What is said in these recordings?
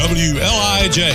WLIJ.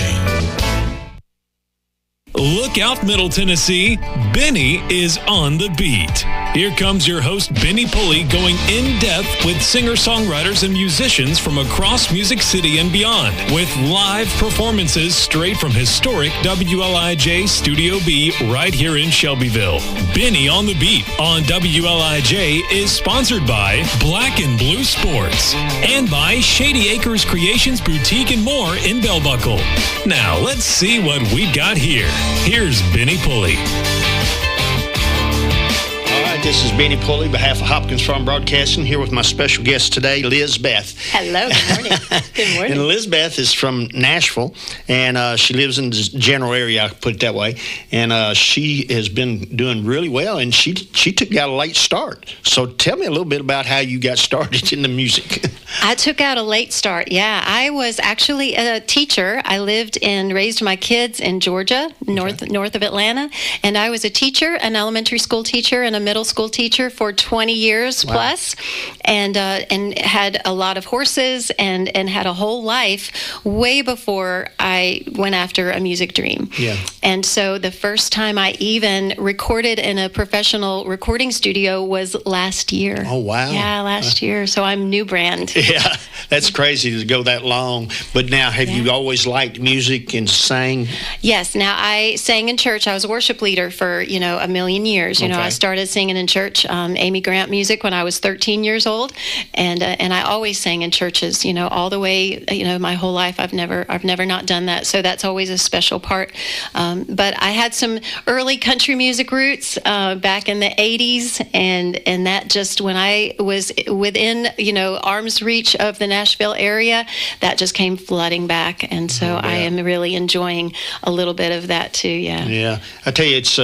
Look out, Middle Tennessee. Benny is on the beat. Here comes your host, Benny Pulley, going in-depth with singer-songwriters and musicians from across Music City and beyond, with live performances straight from historic WLIJ Studio B right here in Shelbyville. Benny on the Beat on WLIJ is sponsored by Black and Blue Sports and by Shady Acres Creations Boutique and more in Bell Buckle. Now, let's see what we've got here. Here's Benny Pulley. This is Benny Pulley, behalf of Hopkins Farm Broadcasting, here with my special guest today, Liz Beth. Hello, good morning. Good morning. And Liz Beth is from Nashville, and she lives in the general area, I put it that way. And she has been doing really well, and she got a late start. So tell me a little bit about how you got started in the music. I took out a late start, yeah. I was actually a teacher. I lived and raised my kids in Georgia, north of Atlanta, and I was a teacher, an elementary school teacher and a middle school teacher for 20 years plus, and had a lot of horses and had a whole life way before I went after a music dream. Yeah. And so the first time I even recorded in a professional recording studio was last year. Oh, wow. Yeah, last year. So I'm new brand. Yeah, that's crazy to go that long. But now, have you always liked music and sang? Yes. Now, I sang in church. I was a worship leader for, a million years. You know, I started singing in church, Amy Grant music, when I was 13 years old, and I always sang in churches, all the way, my whole life. I've never not done that, so that's always a special part. But I had some early country music roots back in the 80s, and that just, when I was within, arm's reach of the Nashville area, that just came flooding back, and so I am really enjoying a little bit of that too. Yeah, I tell you, it's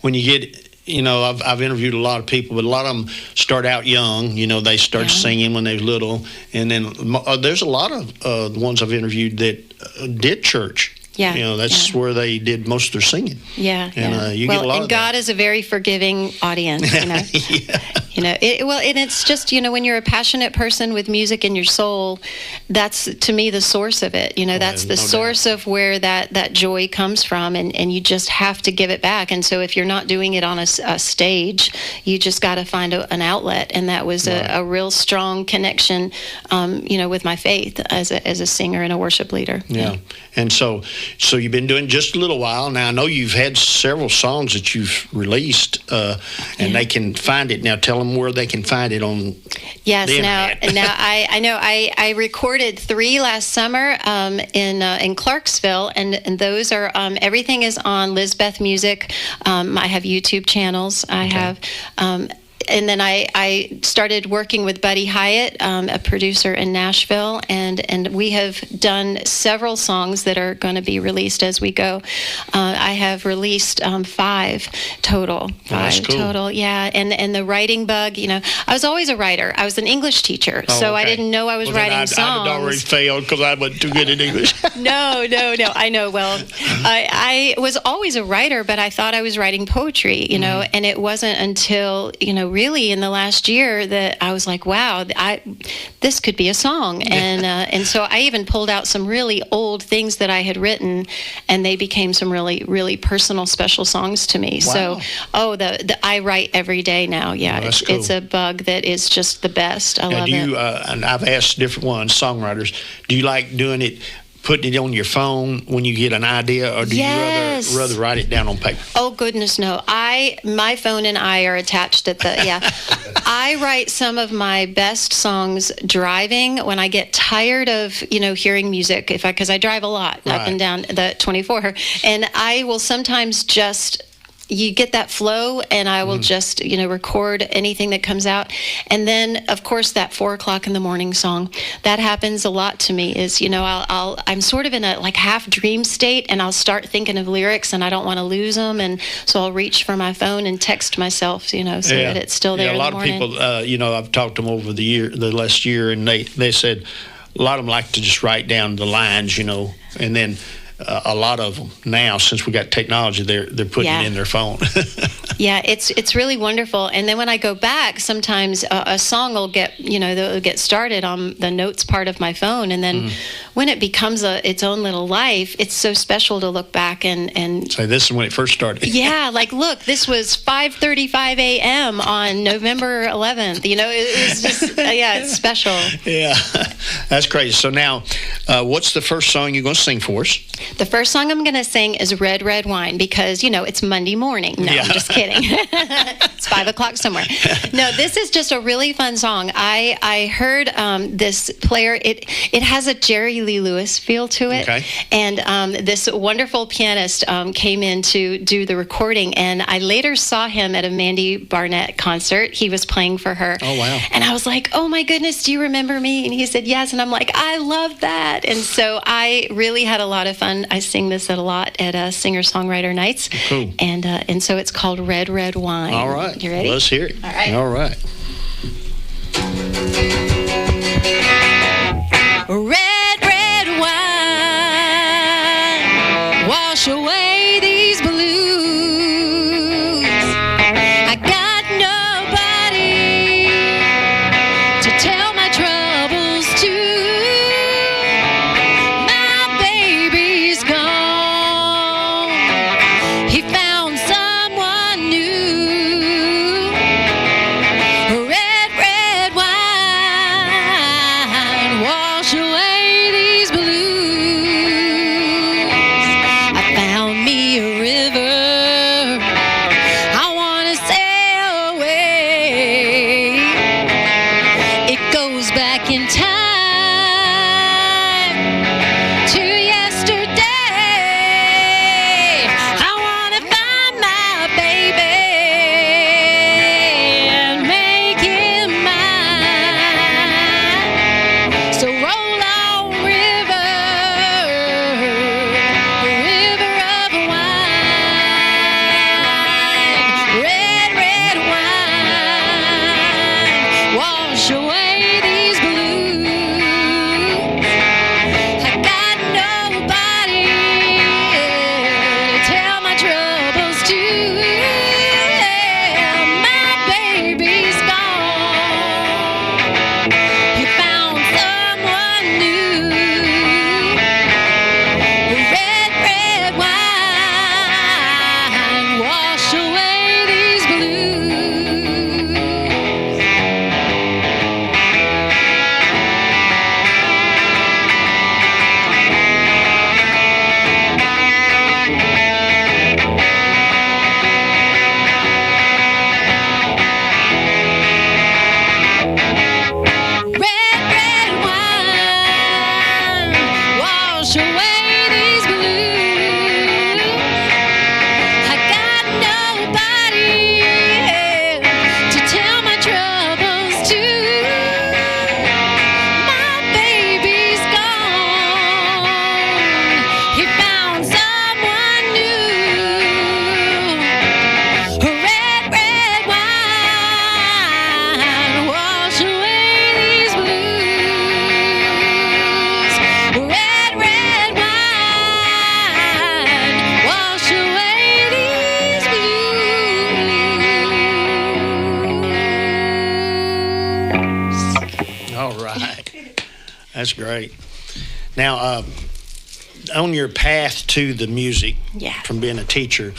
when you get, I've interviewed a lot of people, but a lot of them start out young. They start singing when they're little, and then there's a lot of the ones I've interviewed that did church. Yeah, that's where they did most of their singing. Yeah, and you get a lot of God is a very forgiving audience. And it's just, when you're a passionate person with music in your soul, that's, to me, the source of it. That's the source of where that joy comes from, and you just have to give it back. And so if you're not doing it on a stage, you just got to find an outlet. And that was a real strong connection, with my faith as a singer and a worship leader. Yeah. And so you've been doing just a little while now. I know you've had several songs that you've released, and they can find it. Now tell them where they can find it on the internet. Now I recorded 3 last summer in Clarksville, and those are everything is on Lizzy Beth Music. I have YouTube channels. I have. And then I started working with Buddy Hyatt, a producer in Nashville, and we have done several songs that are going to be released as we go. I have released 5 total. That's cool. Total, yeah. And the writing bug, I was always a writer. I was an English teacher, so I didn't know I was writing songs. I'd already failed because I wasn't too good at English. No. I know. Well, I was always a writer, but I thought I was writing poetry, and it wasn't until, really in the last year that I was like, wow, this could be a song. And so I even pulled out some really old things that I had written, and they became some really, really personal, special songs to me. Wow. So, I write every day now. Yeah, cool. It's a bug that is just the best. I love it. And I've asked different ones, songwriters, do you like doing it, putting it on your phone when you get an idea, or do you rather write it down on paper? Oh, goodness, no. My phone and I are attached at the, I write some of my best songs driving when I get tired of, hearing music, because I drive a lot up and down the 24, and I will sometimes just you get that flow, and I will just, record anything that comes out. And then, of course, that 4 o'clock in the morning song, that happens a lot to me is, I'm sort of in a half dream state, and I'll start thinking of lyrics, and I don't want to lose them. And so I'll reach for my phone and text myself, so that it's still there in the morning. A lot of people, I've talked to them over the last year, and they said a lot of them like to just write down the lines, and then a lot of them now, since we got technology, they're putting it in their phone. Yeah, it's really wonderful. And then when I go back, sometimes a song will they'll get started on the notes part of my phone, and then when it becomes its own little life, it's so special to look back and say, this is when it first started. Yeah, like, look, this was 5:35 a.m. on November 11th. It was just it's special. Yeah, that's crazy. So now, what's the first song you're going to sing for us? The first song I'm going to sing is Red, Red Wine, because, it's Monday morning. No, I'm just kidding. It's 5 o'clock somewhere. No, this is just a really fun song. I heard this player. It has a Jerry Lee Lewis feel to it. Okay. And this wonderful pianist came in to do the recording, and I later saw him at a Mandy Barnett concert. He was playing for her. Oh, wow. And I was like, oh, my goodness, do you remember me? And he said, yes. And I'm like, I love that. And so I really had a lot of fun. I sing this a lot at singer-songwriter nights. Cool. And so it's called Red, Red Wine. All right. You ready? Let's hear it. All right. All right. Red, red wine, wash away these blues. I got nobody to tell my troubles to. My baby's gone. He found someone new. Red, red wine, wash away these blues. I found me a river I wanna sail away. It goes back in time to yesterday. I wanna find my baby and make him mine. So roll on, river, river of wine. Red, red wine, wash away these blues. I got nobody to tell my troubles to. My baby's gone. He found someone new. Red, red wine, wash away these blues. Red, red wine, wash away these blues. I got nobody to tell my troubles to. My baby's gone. He found someone new. Red, red wine, wash away these blues. Red, red wine, wash away these blues. All right. That's great. Now, on your path to the music, Yeah. from being a teacher,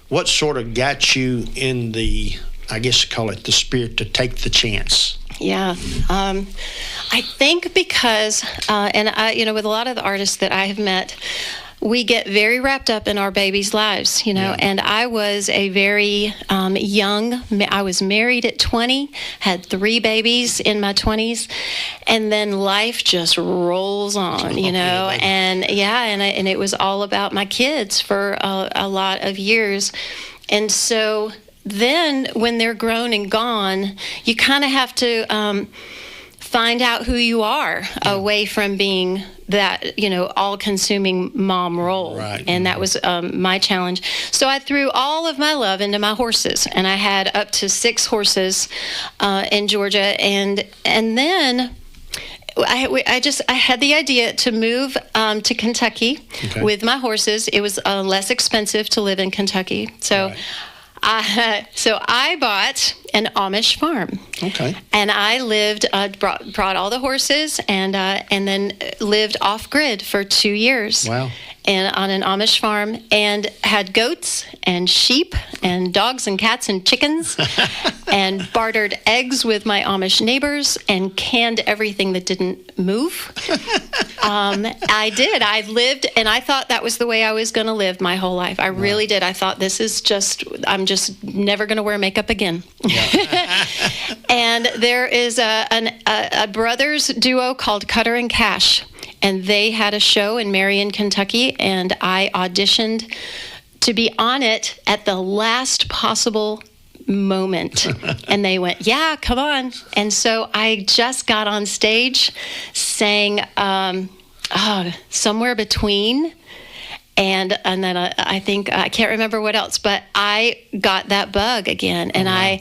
what sort of got you in the, I guess call it the spirit to take the chance? Yeah, I think because, and I, with a lot of the artists that I have met, we get very wrapped up in our babies' lives, and I was a very young, I was married at 20, had 3 babies in my 20s, and then life just rolls on, and and it was all about my kids for a lot of years. And so then when they're grown and gone, you kind of have to find out who you are away from being that, all-consuming mom role. Right. And that was my challenge. So I threw all of my love into my horses, and I had up to 6 horses in Georgia. And then I had the idea to move to Kentucky with my horses. It was less expensive to live in Kentucky, so. Right. I bought an Amish farm. Okay. And I lived, brought all the horses, and then lived off grid for 2 years. Wow. And on an Amish farm, and had goats and sheep and dogs and cats and chickens, and bartered eggs with my Amish neighbors, and canned everything that didn't move. I did. I lived, and I thought that was the way I was going to live my whole life. I really did. I thought I'm just never going to wear makeup again. Yeah. And there is a brothers duo called Cutter and Cash. And they had a show in Marion, Kentucky, and I auditioned to be on it at the last possible moment. And they went, yeah, come on. And so I just got on stage, sang Somewhere Between, and then I think, I can't remember what else, but I got that bug again. And I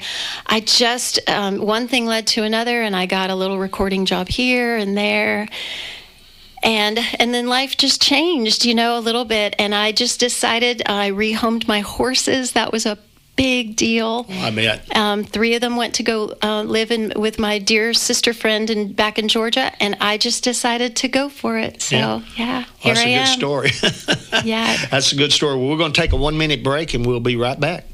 just, one thing led to another, and I got a little recording job here and there. And then life just changed, a little bit. And I just decided I rehomed my horses. That was a big deal. I bet. 3 of them went to go live with my dear sister friend back in Georgia. And I just decided to go for it. So, here I am. That's a good story. Yeah. That's a good story. Well, we're going to take a 1-minute break, and we'll be right back.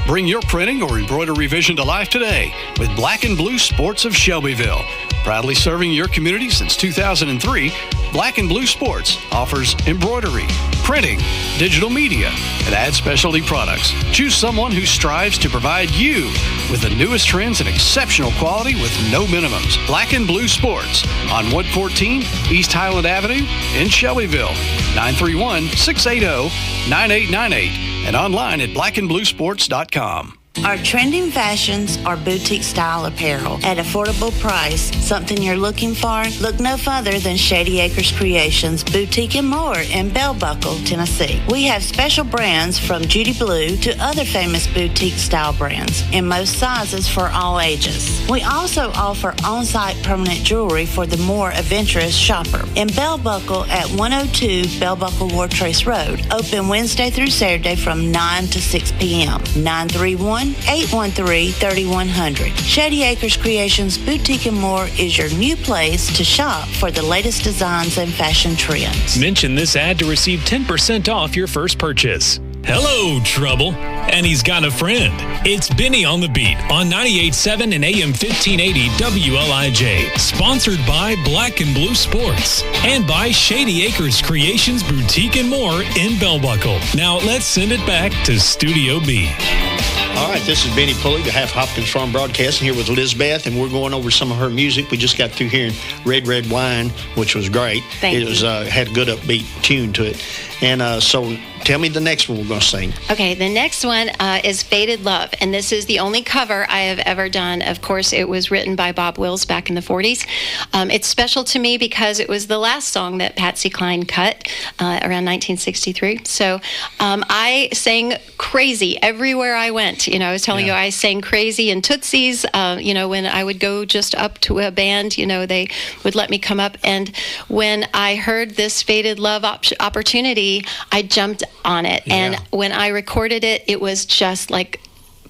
Bring your printing or embroidery vision to life today with Black and Blue Sports of Shelbyville. Proudly serving your community since 2003, Black and Blue Sports offers embroidery, printing, digital media, and ad specialty products. Choose someone who strives to provide you with the newest trends and exceptional quality with no minimums. Black and Blue Sports on Wood 14, East Highland Avenue in Shelbyville. 931-680-9898 and online at blackandbluesports.com. Our trending fashions are boutique style apparel at affordable price. Something you're looking for? Look no further than Shady Acres Creations Boutique and More in Bell Buckle, Tennessee. We have special brands from Judy Blue to other famous boutique style brands in most sizes for all ages. We also offer on-site permanent jewelry for the more adventurous shopper. In Bell Buckle at 102 Bell Buckle Wartrace Road. Open Wednesday through Saturday from 9 to 6 p.m. 931-813-3100. Shady Acres Creations Boutique and More is your new place to shop for the latest designs and fashion trends. Mention this ad to receive 10% off your first purchase. Hello, Trouble. And he's got a friend. It's Benny on the Beat on 98.7 and AM 1580 WLIJ. Sponsored by Black and Blue Sports and by Shady Acres Creations Boutique and More in Bell Buckle. Now let's send it back to Studio B. All right, this is Benny Pulley, the Half Hopkins Farm Broadcasting, here with Lizzy Beth, and we're going over some of her music. We just got through hearing Red, Red Wine, which was great. Thank you. It was had a good upbeat tune to it. And so tell me the next one we're going to sing. Okay, the next one is Faded Love, and this is the only cover I have ever done. Of course, it was written by Bob Wills back in the 40s. It's special to me because it was the last song that Patsy Cline cut around 1963. So I sang Crazy everywhere I went. I was telling you, I sang Crazy in Tootsie's. When I would go just up to a band, they would let me come up. And when I heard this Faded Love opportunity, I jumped on it. Yeah. And when I recorded it, it was just like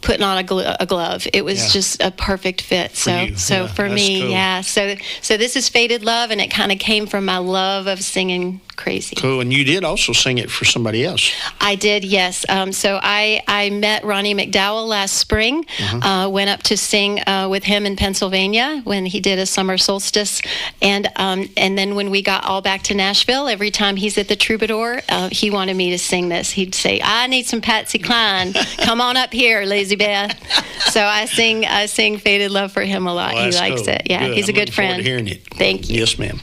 putting on a glove. It was just a perfect fit. So for me, cool. So this is Faded Love, and it kind of came from my love of singing Crazy. Cool. And you did also sing it for somebody else. I did, yes. So I met Ronnie McDowell last spring, went up to sing with him in Pennsylvania when he did a summer solstice. And then when we got all back to Nashville, every time he's at the Troubadour, he wanted me to sing this. He'd say, I need some Patsy Cline. Come on up here, Lizzy Beth. So I sing Faded Love for him a lot. Well, he likes it. Yeah, good. he's a good friend. I'm looking forward to hearing it. Thank you. Yes, ma'am.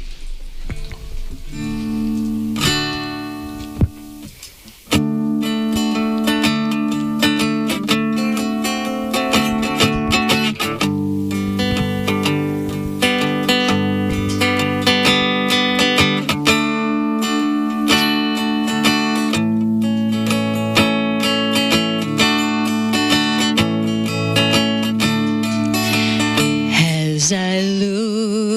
As I look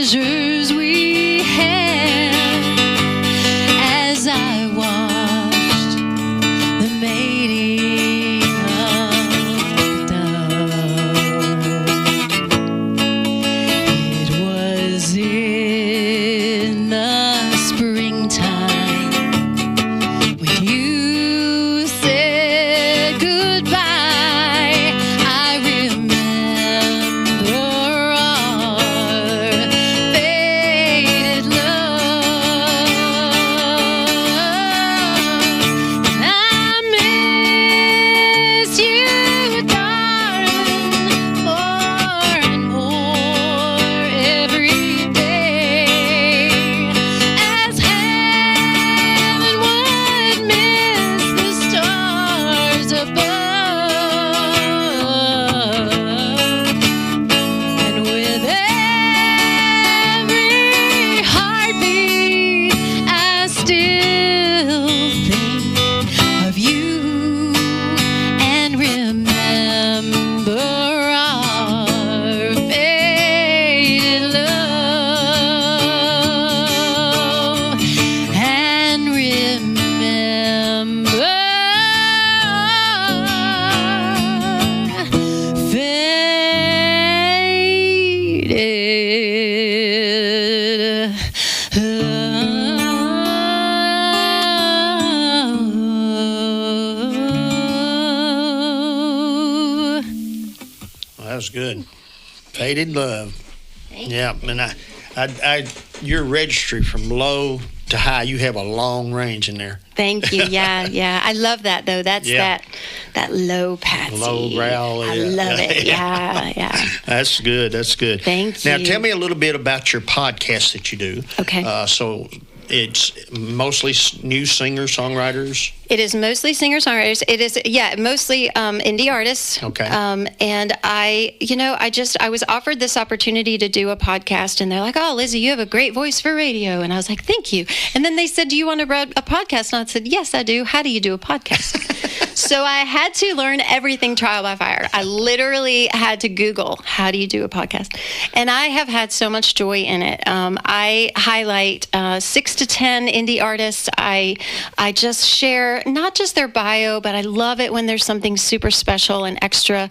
treasures we had as I watched the mating of the dove. It was in the springtime when you said goodbye. I remember our faded love, and I miss you, darling, more and more every day, as heaven would miss the stars above. And with every heartbeat, I still think of you and remember our faded love, and remember faded love. Well, that was good. Faded Love. Yeah, and your registry from low to high, you have a long range in there. Thank you. Yeah, yeah. I love that though. That's Yeah. that low Patsy. Low growl, I yeah. love it. Yeah, yeah. That's good. That's good. Thank Now, you. tell me a little bit about your podcast that you do. Okay. So it's mostly new singer-songwriters. It is mostly singer-songwriters. It is, mostly indie artists. Okay. And I was offered this opportunity to do a podcast, and they're like, "Oh, Lizzy, you have a great voice for radio." And I was like, "Thank you." And then they said, "Do you want to run a podcast?" And I said, "Yes, I do. How do you do a podcast?" So I had to learn everything trial by fire. I literally had to Google, how do you do a podcast? And I have had so much joy in it. I highlight 6 to 10 indie artists. I just share not just their bio, but I love it when there's something super special and extra,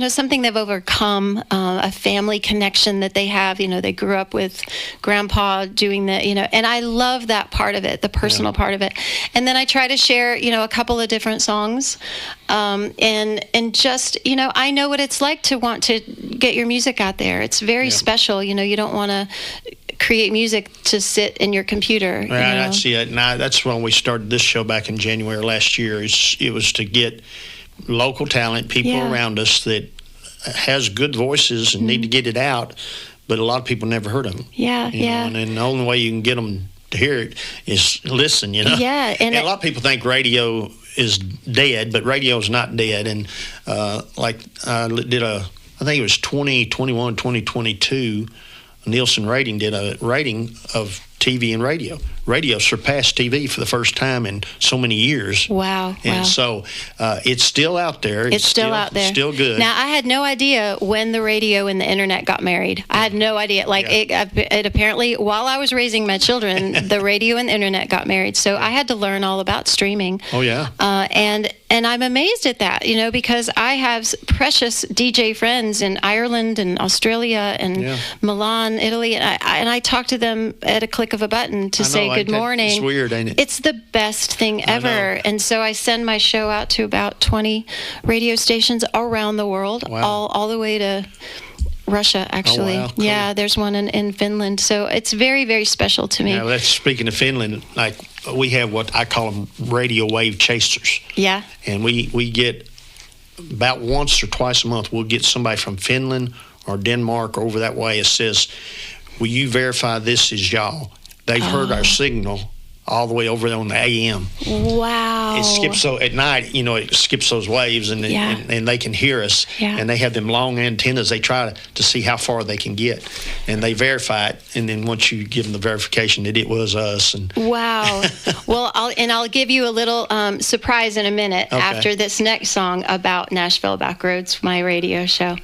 something they've overcome, a family connection that they have. They grew up with grandpa doing the, and I love that part of it, the personal part of it. And then I try to share, a couple of different songs. And just, I know what it's like to want to get your music out there. It's very special. You don't want to create music to sit in your computer. Right, I see it. Now, that's when we started this show back in January last year. It was to get local talent, people around us that has good voices and need to get it out, but a lot of people never heard of them. Yeah, yeah. And the only way you can get them to hear it is listen, Yeah. And a lot of people think radio is dead, but radio is not dead. And I think it was 2021, 2022, Nielsen rating did a rating of TV and radio. Radio surpassed TV for the first time in so many years. Wow. And so it's still out there. It's still out there. Still good. Now, I had no idea when the radio and the internet got married. I had no idea. It apparently, while I was raising my children, the radio and the internet got married. So I had to learn all about streaming. Oh, yeah. And I'm amazed at that, because I have precious DJ friends in Ireland and Australia and Milan, Italy, and I talk to them at a click of a button to say good morning. It's weird, ain't it? It's the best thing ever. And so I send my show out to about 20 radio stations around the world, all the way to Russia, actually. Oh, wow. Cool. Yeah, there's one in Finland. So it's very, very special to me. Now, speaking of Finland, we have what I call them radio wave chasers. Yeah. And we get about once or twice a month, we'll get somebody from Finland or Denmark over that way. It says, will you verify this is y'all? They've heard our signal all the way over there on the AM. Wow. It skips, so at night, it skips those waves and they can hear us. Yeah. And they have them long antennas. They try to see how far they can get. And they verify it. And then once you give them the verification that it was us. And wow. Well, I'll give you a little surprise in a minute after this next song about Nashville Backroads, my radio show.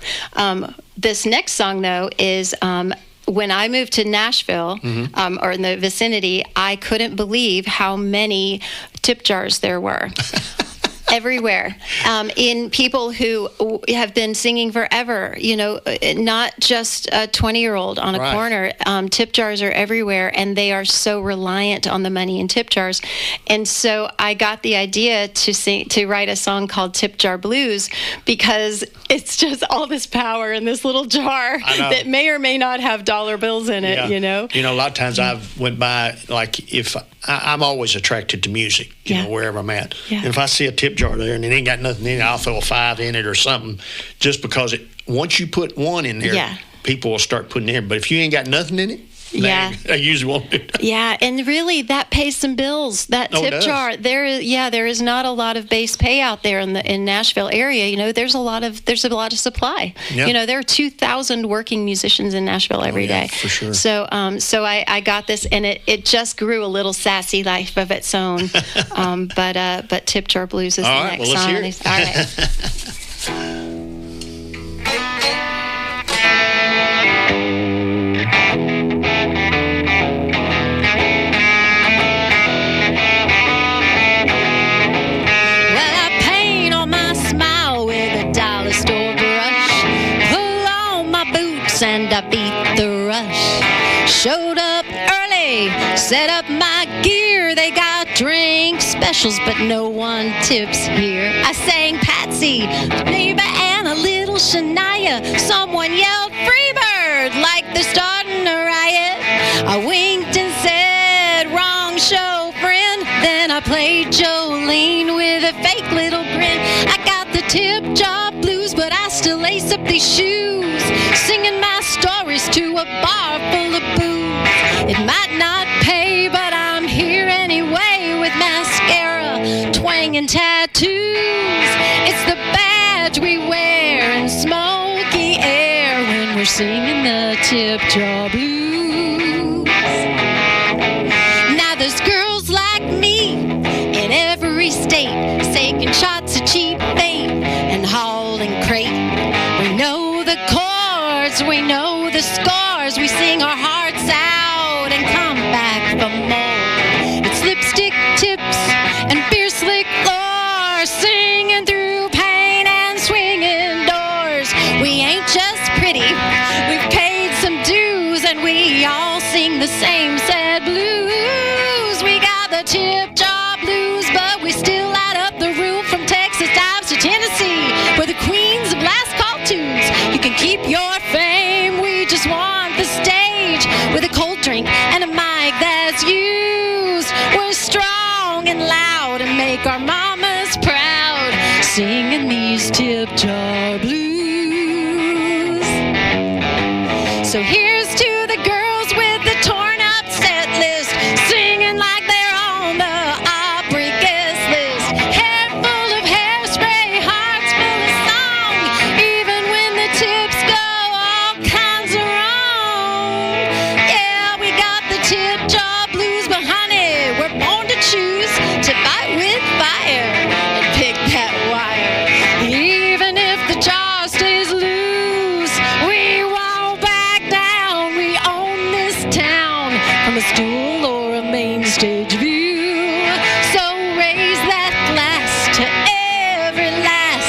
This next song, though, is when I moved to Nashville, or in the vicinity, I couldn't believe how many tip jars there were. Everywhere, in people who have been singing forever, not just a 20-year-old on a corner. Tip jars are everywhere, and they are so reliant on the money in tip jars. And so I got the idea to write a song called Tip Jar Blues, because it's just all this power in this little jar that may or may not have dollar bills in it. A lot of times I've went by, like, if I'm always attracted to music, wherever I'm at. And if I see a tip jar there and it ain't got nothing in it, I'll throw a 5 in it or something, just because once you put 1 in there, people will start putting it in. But if you ain't got nothing in it, I usually won't do that. Yeah, and really that pays some bills. That tip jar, there is not a lot of base pay out there in Nashville area. There's a lot of supply. Yep. There are 2,000 working musicians in Nashville every day. For sure. So I got this, and it just grew a little sassy life of its own. But Tip Jar Blues is the next song. Let's hear it. All right. And I beat the rush. Showed up early, set up my gear. They got drink specials, but no one tips here. I sang Patsy, Neighbor, and a little Shania. Someone yelled Freebird like they're starting a riot. I winked and said, wrong show, friend. Then I played Jolene with a fake little grin. I got the tip jar blues, but I still lace up these shoes, singing my stories to a bar full of booze. It might not pay, but I'm here anyway with mascara, twang, and tattoos. It's the badge we wear in smoky air when we're singing the Tip Jar Blues. Now there's girls like me in every state, taking shots of cheap fame and hauling crate. We know the chords, we know the scores, we sing our hearts out and come back for more. It's lipstick tips and beer slick floors, singing through pain and swinging doors. We ain't just pretty, we've paid some dues, and we all sing the same sad blues. We got the Tip Jar Blues, but we still light up the room from Texas dives to Tennessee. We're the queens of last call tunes. You can keep your fame, we just want the stage with a cold drink and a mic that's used. We're strong and loud and make our mamas proud, singing these Tip Jar Blues. So here's to the girls with the torn up set list, singing like they're on the Opry guest list. Hair full of hairspray, hearts full of song, even when the tips go all kinds of wrong. Yeah, we got the Tip Jar Blues, but honey, we're born to choose to fight with fire and pick that wire. Even if the jar stays loose, we won't back down. We own this town from a stool or a main stage view. So raise that glass to every lass,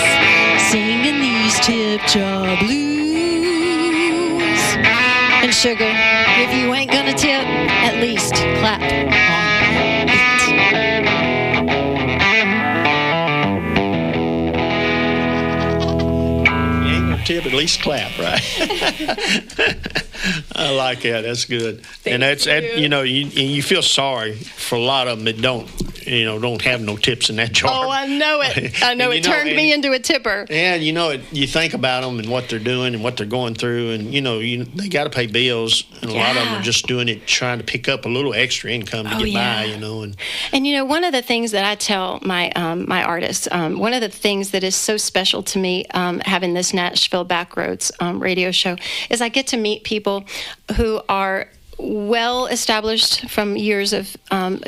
singing these Tip Jar Blues. And sugar, if you ain't gonna tip, at least clap on it. You ain't gonna tip, at least clap, right? I like that. That's good. And that's you feel sorry for a lot of them that don't have no tips in that jar. Oh, I know it. I know it turned me into a tipper. And you think about them and what they're doing and what they're going through, and they got to pay bills, and a lot of them are just doing it trying to pick up a little extra income to get by. And one of the things that I tell my my artists, one of the things that is so special to me having this Nashville Backroads radio show is I get to meet people who are well established from years of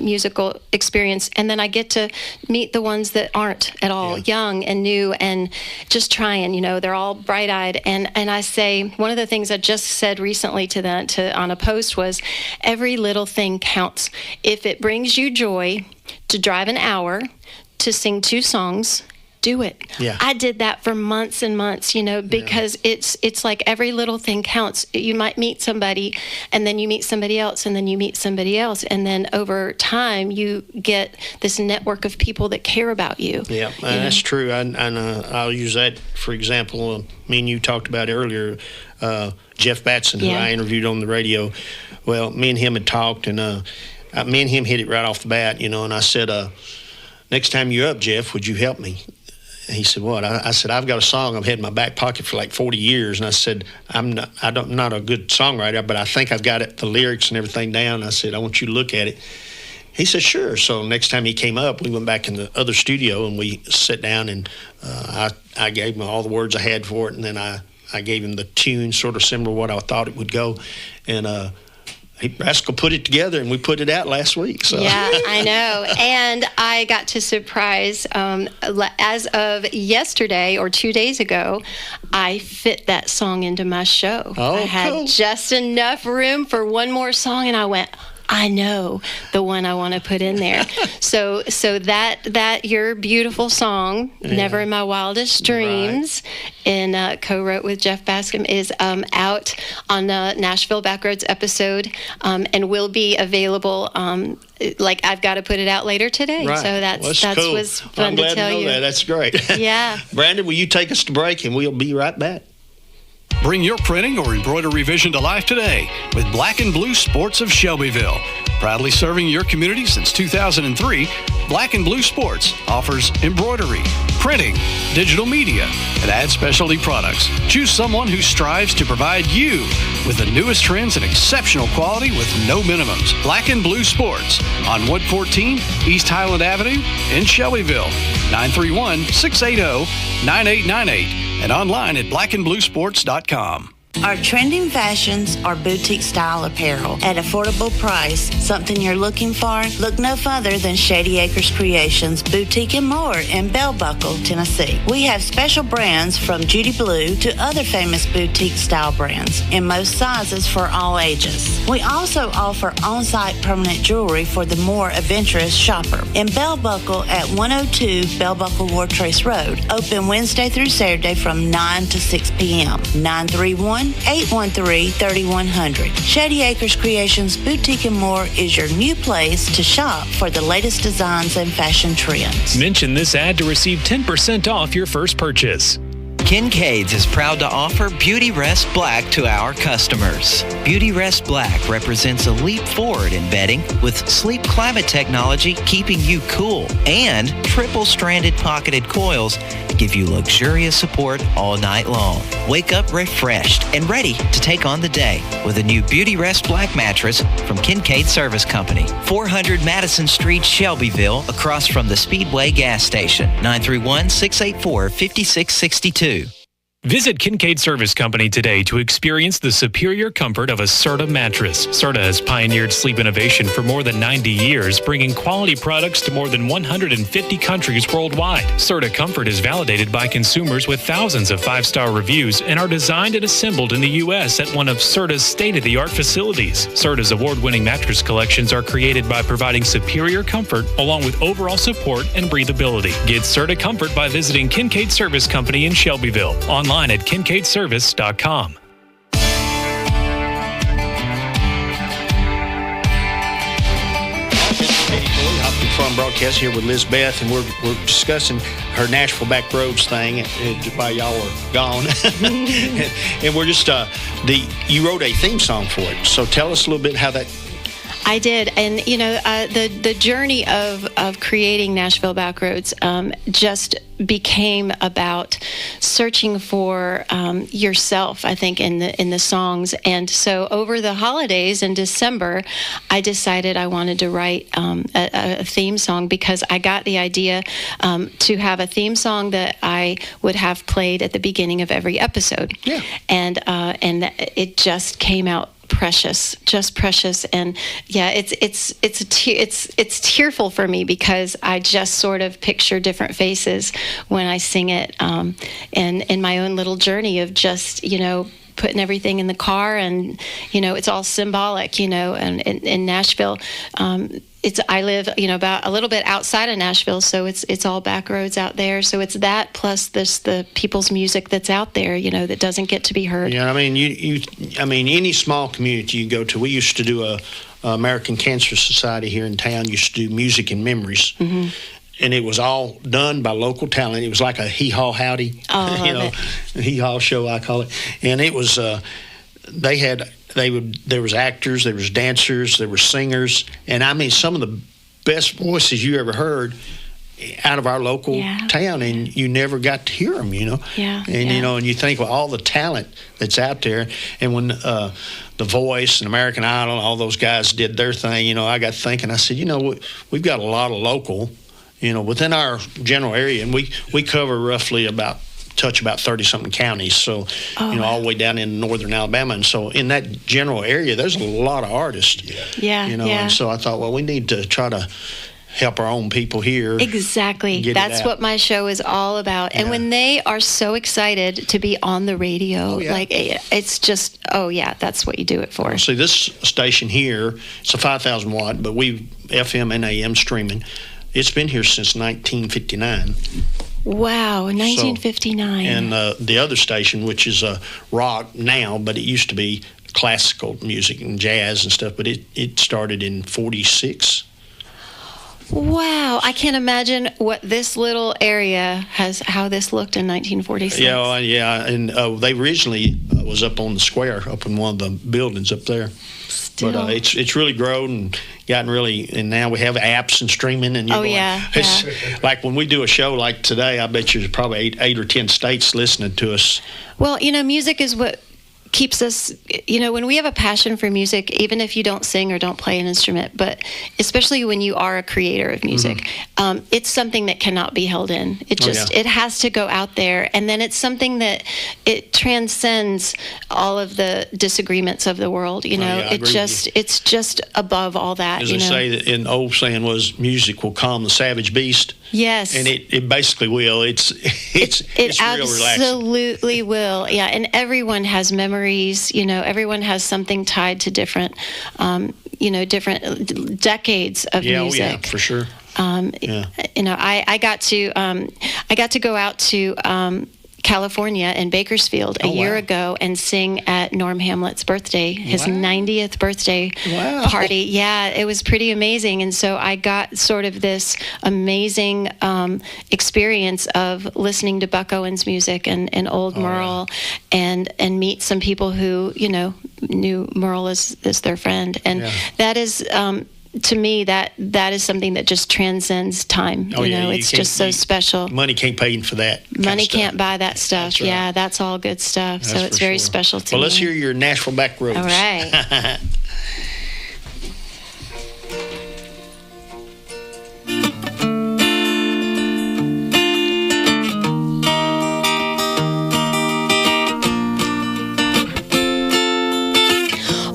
musical experience, and then I get to meet the ones that aren't at all, young and new and just trying. They're all bright-eyed, and I say, one of the things I just said recently to on a post was, every little thing counts. If it brings you joy to drive an hour, to sing 2 songs, do it. Yeah. I did that for months and months, because it's like every little thing counts. You might meet somebody, and then you meet somebody else, and then you meet somebody else, and then over time you get this network of people that care about you. Yeah, that's true. And I'll use that for example. Me and you talked about earlier, Jeff Batson, who I interviewed on the radio. Well, me and him had talked, and me and him hit it right off the bat, and I said, next time you're up, Jeff, would you help me? He said, what? I said, I've got a song I've had in my back pocket for like 40 years. And I said, I'm not a good songwriter, but I think I've got the lyrics and everything down. I said, I want you to look at it. He said, sure. So next time he came up, we went back in the other studio and we sat down, and I gave him all the words I had for it. And then I gave him the tune, sort of similar to what I thought it would go. And Rascal put it together, and we put it out last week. So. Yeah, I know. And I got to surprise, as of yesterday or 2 days ago, I fit that song into my show. Oh, I had just enough room for one more song, and I went, I know the one I want to put in there. so that your beautiful song, Never in My Wildest Dreams, and co-wrote with Jeff Bascom, is out on the Nashville Backroads episode, and will be available. I've got to put it out later today. Right. So that's cool. was fun to tell you. I'm glad to know that. That's great. Yeah. Brandon, will you take us to break, and we'll be right back. Bring your printing or embroidery vision to life today with Black and Blue Sports of Shelbyville. Proudly serving your community since 2003, Black and Blue Sports offers embroidery, printing, digital media, and ad specialty products. Choose someone who strives to provide you with the newest trends and exceptional quality with no minimums. Black and Blue Sports on Wood 14, East Highland Avenue in Shelbyville. 931-680-9898 and online at blackandbluesports.com. Our trending fashions are boutique style apparel at affordable price. Something you're looking for? Look no further than Shady Acres Creations Boutique and More in Bell Buckle, Tennessee. We have special brands from Judy Blue to other famous boutique style brands in most sizes for all ages. We also offer on-site permanent jewelry for the more adventurous shopper. In Bell Buckle at 102 Bell Buckle War Trace Road. Open Wednesday through Saturday from 9 to 6 p.m. 931-813-3100. Shady Acres Creations Boutique and More is your new place to shop for the latest designs and fashion trends. Mention this ad to receive 10% off your first purchase. Kincaid's is proud to offer Beauty Rest Black to our customers. Beauty Rest Black represents a leap forward in bedding with sleep climate technology keeping you cool, and triple-stranded pocketed coils give you luxurious support all night long. Wake up refreshed and ready to take on the day with a new Beauty Rest Black mattress from Kincaid Service Company. 400 Madison Street, Shelbyville, across from the Speedway gas station. 931-684-5662. Visit Kincaid Service Company today to experience the superior comfort of a Serta mattress. Serta has pioneered sleep innovation for more than 90 years, bringing quality products to more than 150 countries worldwide. Serta Comfort is validated by consumers with thousands of 5-star reviews and are designed and assembled in the U.S. at one of Serta's state-of-the-art facilities. Serta's award-winning mattress collections are created by providing superior comfort along with overall support and breathability. Get Serta Comfort by visiting Kincaid Service Company in Shelbyville. Online at kincaidservice.com. Fun broadcast here with Lizzy Beth, and we're discussing her Nashville Backroads thing while y'all were gone. and we're just you wrote a theme song for it, so tell us a little bit how that. I did, and the journey of creating Nashville Backroads just became about searching for yourself, I think, in the songs. And so over the holidays in December, I decided I wanted to write a theme song, because I got the idea to have a theme song that I would have played at the beginning of every episode. Yeah. And it just came out just precious. And yeah, it's tearful for me because I just sort of picture different faces when I sing it, and in my own little journey of just, putting everything in the car, and it's all symbolic, and in Nashville, I live about a little bit outside of Nashville, so it's all back roads out there. So it's that plus the people's music that's out there, that doesn't get to be heard. Yeah, I mean, any small community you go to. We used to do a American Cancer Society here in town. Used to do music and memories. Mm-hmm. And it was all done by local talent. It was like a hee-haw howdy, hee-haw show, I call it. And it was, there was actors, there was dancers, there were singers. And I mean, some of the best voices you ever heard out of our local town, and you never got to hear them, Yeah. And, and you think, well, all the talent that's out there. And when The Voice and American Idol, all those guys did their thing, I got thinking, I said, we've got a lot of local, within our general area, and we cover touch about 30-something counties, so, all the way down in northern Alabama. And so in that general area, there's a lot of artists. Yeah. And so I thought, well, we need to try to help our own people here. Exactly. That's what my show is all about. And when they are so excited to be on the radio, it's just, that's what you do it for. Well, see, this station here, it's a 5,000 watt, but we FM and AM streaming. It's been here since 1959. Wow, 1959. And the other station, which is rock now, but it used to be classical music and jazz and stuff, but it started in 46. Wow, I can't imagine what this little area how this looked in 1946. Yeah, and they originally was up on the square, up in one of the buildings up there. Still. But it's really grown and gotten and now we have apps and streaming. And it's like when we do a show like today, I bet you there's probably 8 or 10 states listening to us. Well, music is what keeps us, when we have a passion for music, even if you don't sing or don't play an instrument, but especially when you are a creator of music, it's something that cannot be held in. It has to go out there. And then it's something that it transcends all of the disagreements of the world. It's just above all that. As they say, an old saying was, music will calm the savage beast. Yes. And it basically will. It's real relaxing. Absolutely will. Yeah. And everyone has memories. Everyone has something tied to different, different decades of music. Yeah, for sure. I got to go out to California in Bakersfield a year ago and sing at Norm Hamlet's birthday, his 90th birthday party. Yeah, it was pretty amazing. And so I got sort of this amazing experience of listening to Buck Owens music and old Merle and meet some people who, knew Merle as their friend. And that is... to me, that is something that just transcends time. It's just so special. Money can't pay for that. Money can't buy that stuff. That's right. Yeah, that's all good stuff. That's so it's very special to me. Well, let's hear your Nashville Backroads. All right.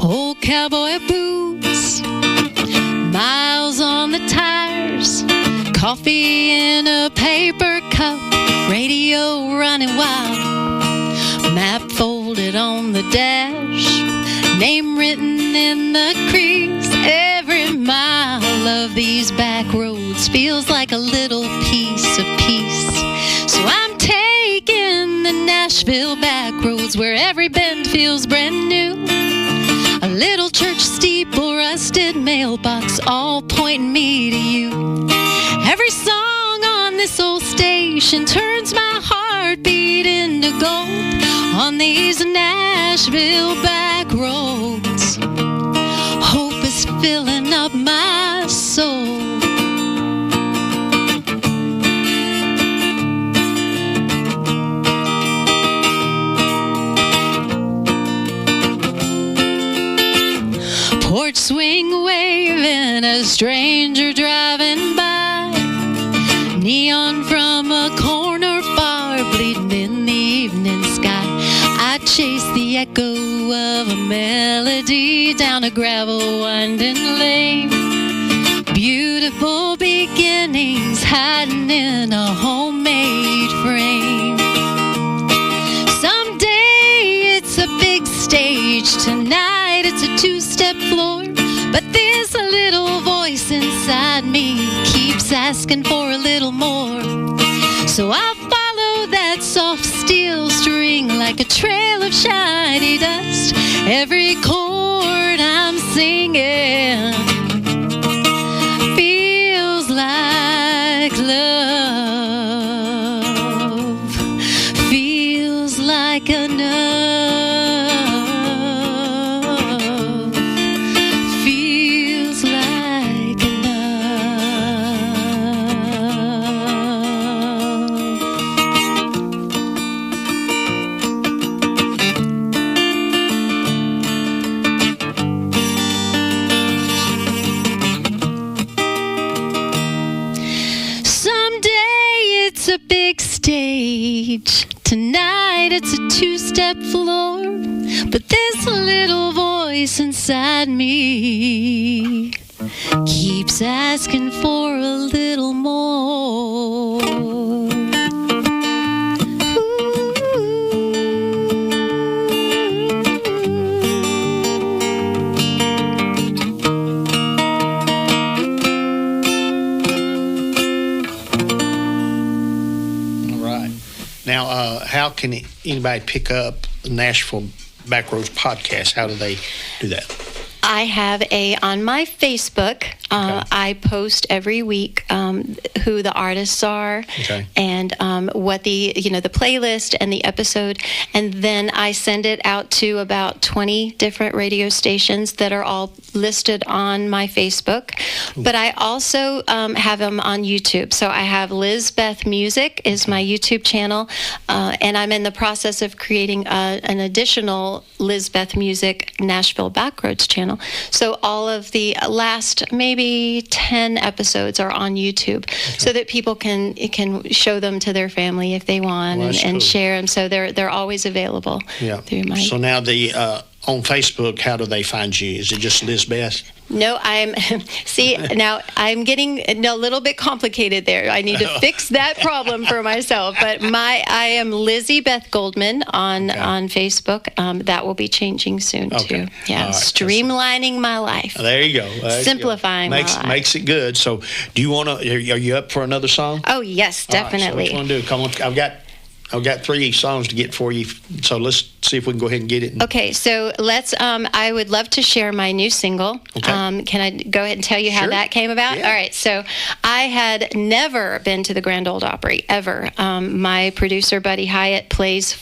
Old cowboy boots, miles on the tires, coffee in a paper cup, radio running wild, map folded on the dash, name written in the crease. Every mile of these back roads feels like a little piece of peace. So I'm taking the Nashville back roads where every bend feels brand new. A little church steeple, rusted mailbox, all pointing me to you. Every song on this old station turns my heartbeat into gold on these Nashville back roads. Hope is filling up my soul. Porch swing waving, a stranger driving by. Neon from a corner bar bleeding in the evening sky. I chase the echo of a melody down a gravel winding lane. Beautiful beginnings hiding in a homemade frame. Someday it's a big stage, tonight it's a two-step floor. But this little voice inside me keeps asking for a little more. So I'll follow that soft steel string like a trail of shiny dust. Every chord I'm singing feels like love, feels like enough, feels like a big stage. Tonight it's a two-step floor. But this little voice inside me keeps asking for a little more. Now, how can anybody pick up the Nashville Backroads podcast? How do they do that? I have on my Facebook, I post every week who the artists are and what the playlist and the episode, and then I send it out to about 20 different radio stations that are all listed on my Facebook. But I also have them on YouTube. So I have Lizzy Beth Music is my YouTube channel, and I'm in the process of creating an additional Lizzy Beth Music Nashville Backroads channel. So all of the last maybe 10 episodes are on YouTube, so that people can show them to their family if they want, and share them. So they're always available. Yeah. So now on Facebook, how do they find you? Is it just Lizzy Beth? No, now I'm getting a little bit complicated there. I need to fix that problem for myself. But I am Lizzy Beth Goldman on Facebook. That will be changing soon too. Yeah, right. Streamlining my life. There you go. Simplifying my life. Makes it good. So, do you want to? Are you up for another song? Oh yes, definitely. All right, so what you want to do? Come on, I've got 3 songs to get for you, so let's see if we can go ahead and get it. Okay, so let's, I would love to share my new single. Okay. Can I go ahead and tell you how that came about? Yeah. All right, so I had never been to the Grand Ole Opry, ever. My producer, Buddy Hyatt, plays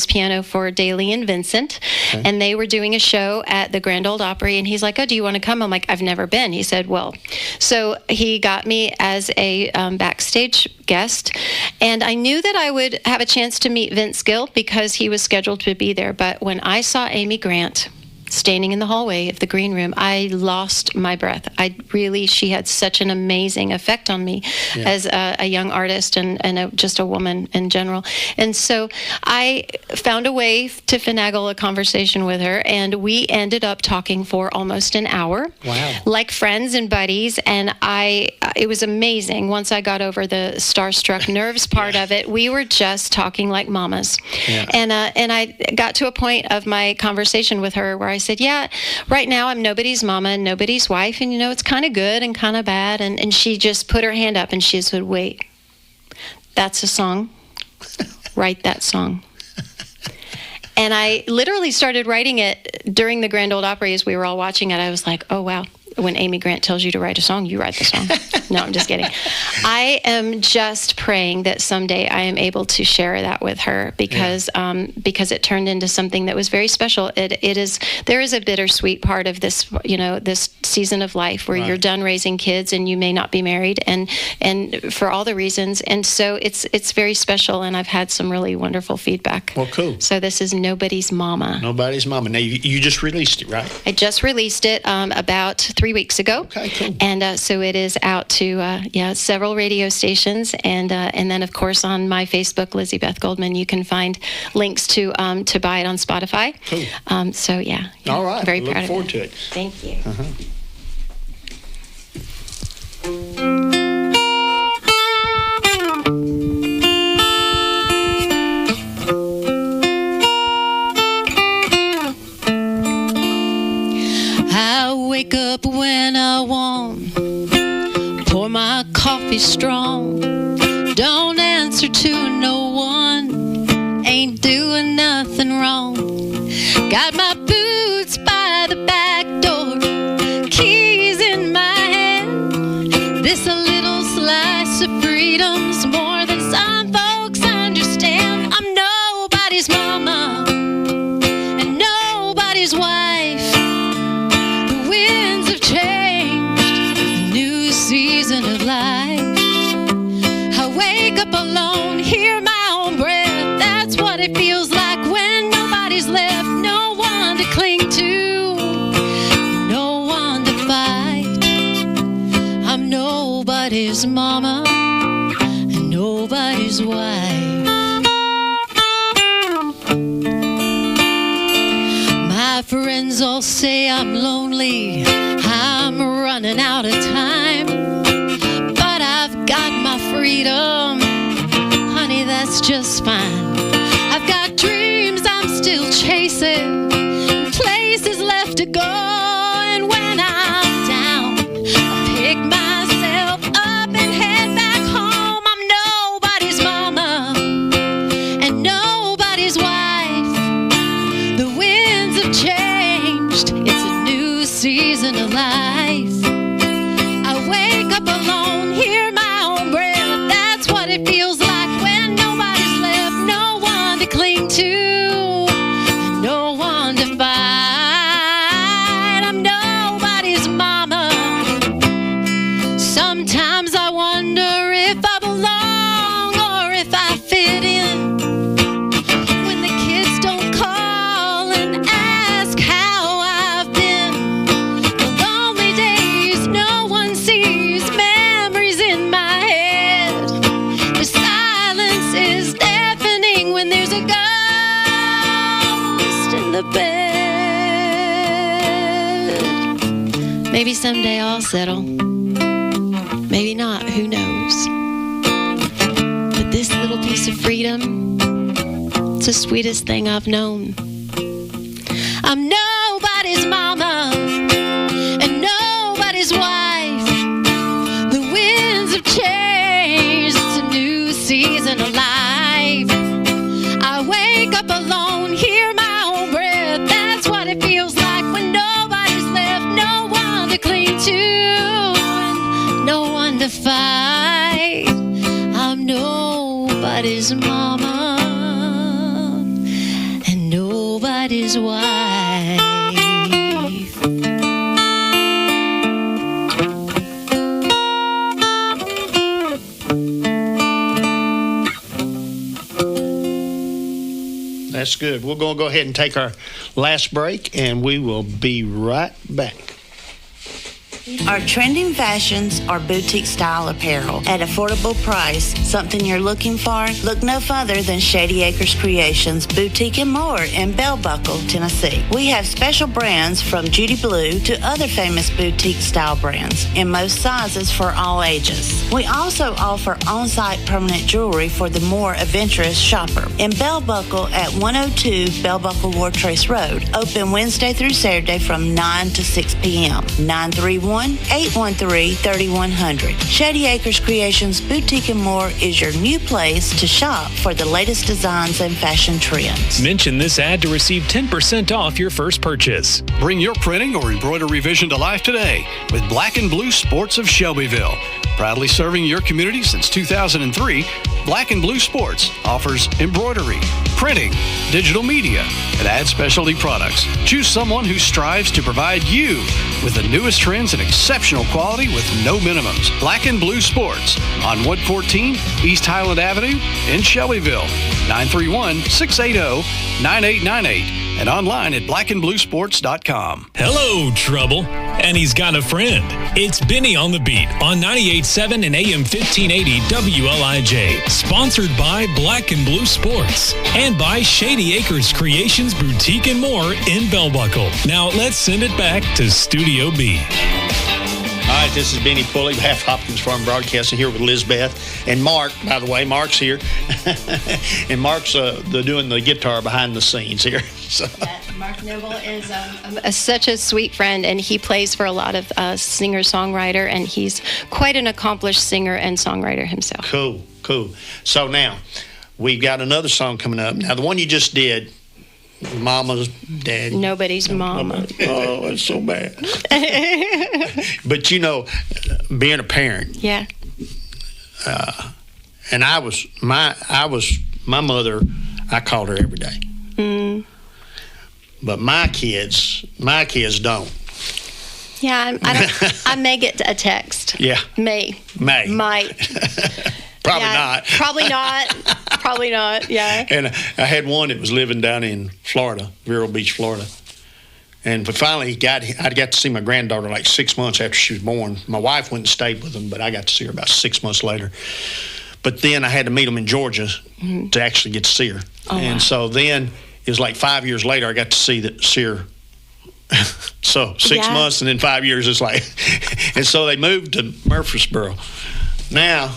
piano for Daly and Vincent, and they were doing a show at the Grand Ole Opry, and he's like, oh, do you want to come? I'm like, I've never been. He said, well. So he got me as a backstage guest, and I knew that I would have a chance to meet Vince Gill because he was scheduled to be there. But when I saw Amy Grant standing in the hallway of the green room, I lost my breath. She had such an amazing effect on me as a young artist and just a woman in general. And so I found a way to finagle a conversation with her, and we ended up talking for almost an hour. Wow. Like friends and buddies, and it was amazing. Once I got over the starstruck nerves part of it, we were just talking like mamas. Yeah. And I got to a point of my conversation with her where I said, yeah, right now I'm nobody's mama and nobody's wife, and it's kind of good and kind of bad. And she just put her hand up and she said, wait, that's a song. Write that song. And I literally started writing it during the Grand Ole Opry as we were all watching it. I was like, oh, wow. When Amy Grant tells you to write a song, you write the song. No, I'm just kidding. I am just praying that someday I am able to share that with her because it turned into something that was very special. There is a bittersweet part of this, this season of life where you're done raising kids and you may not be married, and for all the reasons. And so it's very special, and I've had some really wonderful feedback. Well, cool. So this is Nobody's Mama. Nobody's Mama. Now, you just released it, right? I just released it about 3 3 weeks ago. Okay, cool. And so it is out to several radio stations, and then of course on my Facebook, Lizzy Beth Goldman, you can find links to buy it on Spotify. Cool. So yeah. All right. Very Look proud of forward to it. Thank you. I wake up when I want, pour my coffee strong, don't answer to no one, ain't doing nothing wrong. Got my boots by the back door, keys in my hand. This a little slice of freedom's more than some folks understand. I'm nobody's mama and nobody's wife. The winds have changed, a new season of life. I wake up alone, hear my own breath. That's what it feels like when nobody's left. No one to cling to, no one to fight. I'm nobody's mama and nobody's wife. My friends all say I'm lonely, I'm running out of time, but I've got my freedom, honey, that's just fine. I've got dreams I'm still chasing, places left to go, and when I'm down, I pick myself up and head back home. I'm nobody's mama and nobody's wife. The winds have changed, it's a new season of life. I wake up alone, hear my own breath. That's what it feels like when nobody's left. No one to cling to, and no one to fight. I'm nobody's mama. Sometimes I wonder if I belong or if I fit in. When the kids don't call and ask how I've been, the lonely days no one sees, memories in my head. The silence is deafening when there's a ghost in the bed. Maybe someday I'll settle. Maybe not, who knows? But this little piece of freedom, it's the sweetest thing I've known. I'm nobody's mama and nobody's wife. The winds have changed, it's a new season of life. I wake up alone, hear my own breath. That's what it feels like when nobody's left. No one to cling to, and no one to fight. I'm nobody's mama and nobody's wife. That's good. We're going to go ahead and take our last break, and we will be right back. Our trending fashions are boutique style apparel at affordable price. Something you're looking for? Look no further than Shady Acres Creations Boutique and More in Bell Buckle, Tennessee. We have special brands from Judy Blue to other famous boutique style brands in most sizes for all ages. We also offer on-site permanent jewelry for the more adventurous shopper. In Bell Buckle at 102 Bell Buckle War Trace Road. Open Wednesday through Saturday from 9 to 6 p.m. 931-813-3100. Shady Acres Creations Boutique and More is your new place to shop for the latest designs and fashion trends. Mention this ad to receive 10% off your first purchase. Bring your printing or embroidery vision to life today with Black and Blue Sports of Shelbyville. Proudly serving your community since 2003, Black and Blue Sports offers embroidery, printing, digital media, and ad specialty products. Choose someone who strives to provide you with the newest trends and exceptional quality with no minimums. Black and Blue Sports on 114 East Highland Avenue in Shelbyville. 931-680-9898 and online at blackandbluesports.com. Hello, Trouble. and he's got a friend. It's Benny on the Beat on 98.7 and AM 1580 WLIJ. Sponsored by Black and Blue Sports and by Shady Acres Creations Boutique and More in Bell Buckle. Now let's send it back to Studio B. All right, this is Benny Pulley, Half Hopkins Farm Broadcasting, here with Liz Beth and Mark. By the way, Mark's here, and Mark's doing the guitar behind the scenes here. So. Yes, Mark Noble is such a sweet friend, and he plays for a lot of singer-songwriter, and he's quite an accomplished singer and songwriter himself. Cool. So now, we've got another song coming up. Now, the one you just did, Mama's Daddy. Nobody's Mama. Oh, it's so bad. But being a parent. Yeah. And my mother, I called her every day. Mm. But my kids don't. Yeah, I may get a text. Yeah. May. Might. Probably not. Probably not, yeah. And I had one that was living down in Florida, Vero Beach, Florida. And finally, I got to see my granddaughter like 6 months after she was born. My wife went and stayed with them, but I got to see her about 6 months later. But then I had to meet them in Georgia to actually get to see her. Oh, and wow. So then it was like 5 years later I got to see her. So 6 months and then 5 years, it's like. And so they moved to Murfreesboro. Now,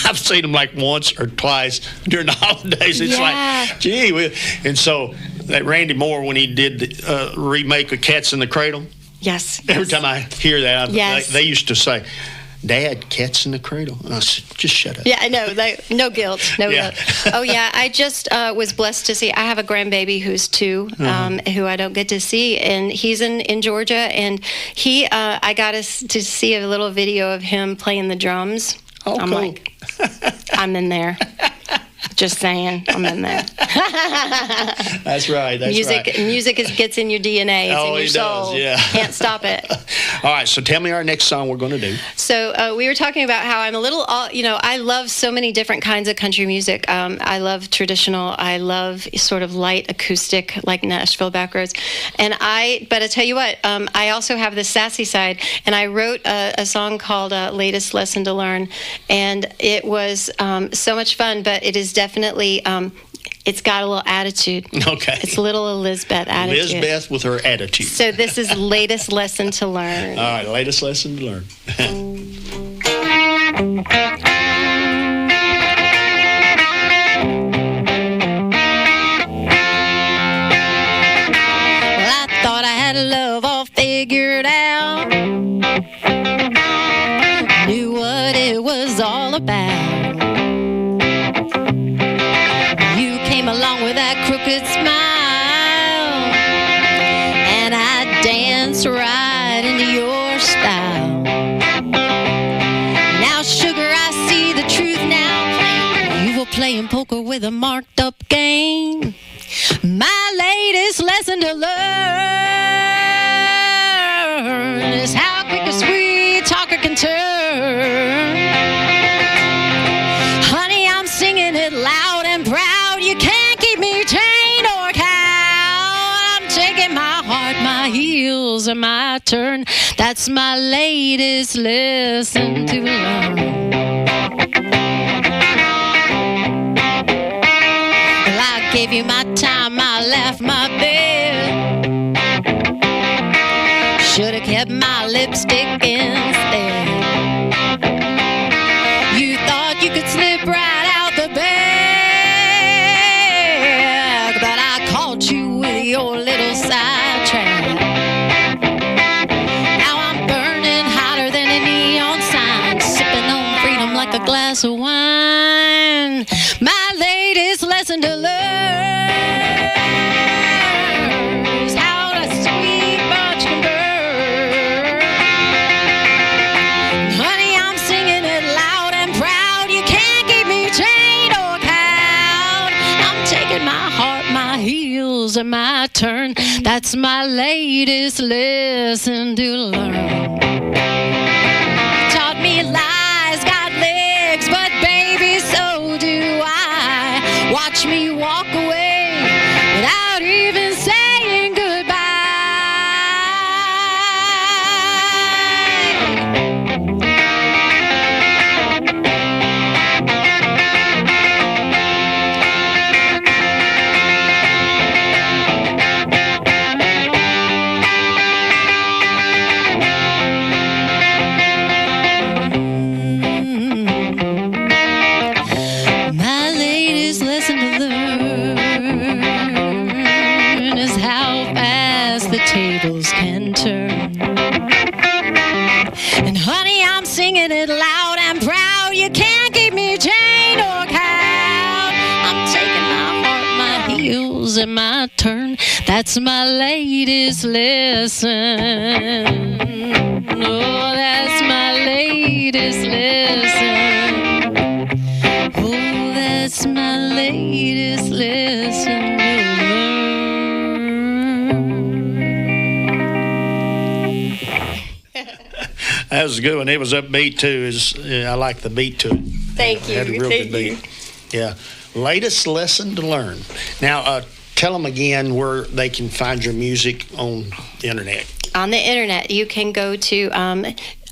I've seen them like once or twice during the holidays. It's like, gee. And so that Randy Moore, when he did the remake of Cats in the Cradle. Yes. Every time I hear that, yes. they used to say, Dad, Cats in the Cradle. And I said, just shut up. Yeah, I know. No guilt. No guilt. Oh, yeah. I just was blessed to see. I have a grandbaby who's 2, who I don't get to see. And he's in Georgia. And I got to see a little video of him playing the drums. Oh, I'm cool. like, I'm in there. Just saying, I'm in there. That's right. Music gets in your DNA. It's in your soul. Does, yeah. Can't stop it. All right, so tell me our next song we're going to do. So we were talking about how I'm a little, I love so many different kinds of country music. I love traditional. I love sort of light acoustic, like Nashville Backroads. But I tell you what, I also have the sassy side, and I wrote a song called Latest Lesson to Learn, and it was so much fun, but it is definitely, it's got a little attitude. Okay. It's a little Elizabeth attitude. Elizabeth with her attitude. So this is Latest Lesson to Learn. All right, Latest Lesson to Learn. Well, I thought I had love all figured out. Knew what it was all about. Along with that crooked smile, and I dance right into your style. Now, sugar, I see the truth now. You were playing poker with a marked up game. My latest lesson to learn is how quick a sweet talker can turn. Honey, I'm singing it loud and proud. You can't keep me chained or cowed. I'm taking my heart, my heels are my turn. That's my latest lesson to learn. Well, I gave you my time, my laugh, my bed. Should've kept my lipstick instead. You thought you could slip right out the bag, but I caught you with your little sidetrack. Now I'm burning hotter than a neon sign, sipping on freedom like a glass of wine. My latest lesson to learn is how a sweet bunch can burn. Honey, I'm singing it loud and proud. You can't keep me chained or cowed. I'm taking my heart, my heels are my turn. That's my latest lesson to learn. Taught me lies got legs, but baby, so do I. Watch me walk away without even saying goodbye. singing it loud and proud. You can't keep me chained or cowed. I'm taking my heart, my heels, and my turn. That's my latest lesson. Oh, that's my latest lesson. Oh, that's my latest lesson. That was a good one. It was upbeat too. I like the beat to it. Thank you. Had a real good beat. Yeah. Latest lesson to learn. Now, tell them again where they can find your music on the internet. On the internet, you can go to.